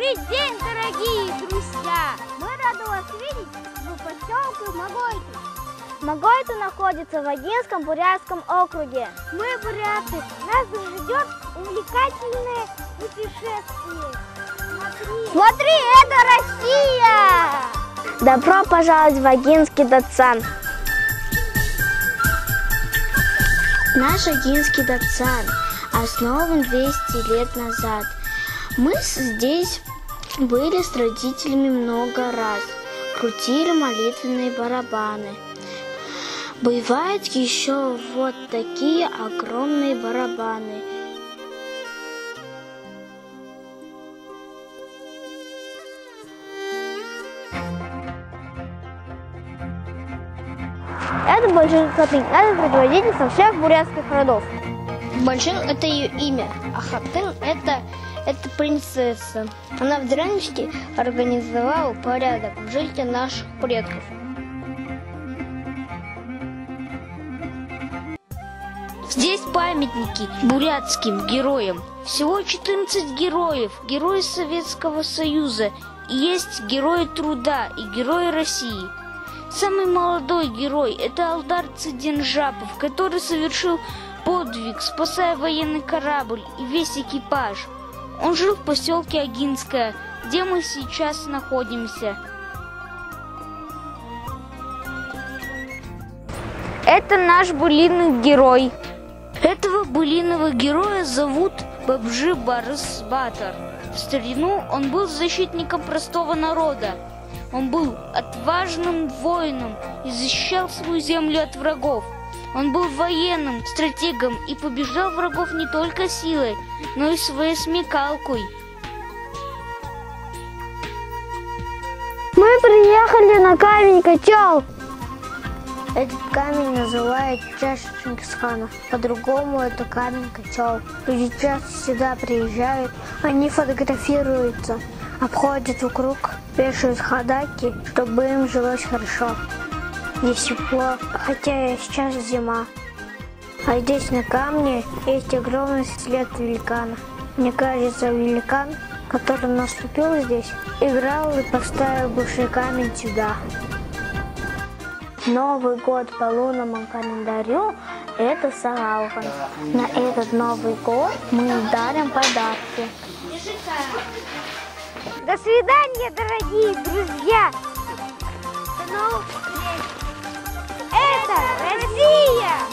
Добрый день, дорогие друзья! Мы рады вас видеть в поселке Магойты. Магойты находится в Одинском Бурятском округе. Мы буряты. Нас ждет увлекательное путешествие. Смотри, это Россия! Добро пожаловать в Одинский Датсан. Наш Одинский Датсан основан 200 лет назад. Мы здесь были с родителями много раз, крутили молитвенные барабаны. Бывают еще вот такие огромные барабаны. Это Большин Хатын, это предводительница всех бурятских родов. Большин – это ее имя, а Хатын – это принцесса. Она в древности организовала порядок в жизни наших предков. Здесь памятники бурятским героям. Всего 14 героев, герои Советского Союза, и есть герои труда и герои России. Самый молодой герой – это Алдар Циденжапов, который совершил подвиг, спасая военный корабль и весь экипаж. Он жил в поселке Агинское, где мы сейчас находимся. Это наш былинный герой. Этого былиного героя зовут Бабжи Барыс Батар. В старину он был защитником простого народа. Он был отважным воином и защищал свою землю от врагов. Он был военным, стратегом и побеждал врагов не только силой, но и своей смекалкой. Мы приехали на камень-котел. Этот камень называют чаша Чингисхана. По-другому это камень-котел. Люди часто сюда приезжают, они фотографируются, обходят вокруг, вешают хадаки, чтобы им жилось хорошо. Здесь тепло, хотя сейчас зима. А здесь на камне есть огромный след великана. Мне кажется, великан, который наступил здесь, играл и поставил бывший камень сюда. Новый год по лунному календарю – это Саралган. На этот Новый год мы дарим подарки. До свидания, дорогие друзья! До новых встреч! Это Россия!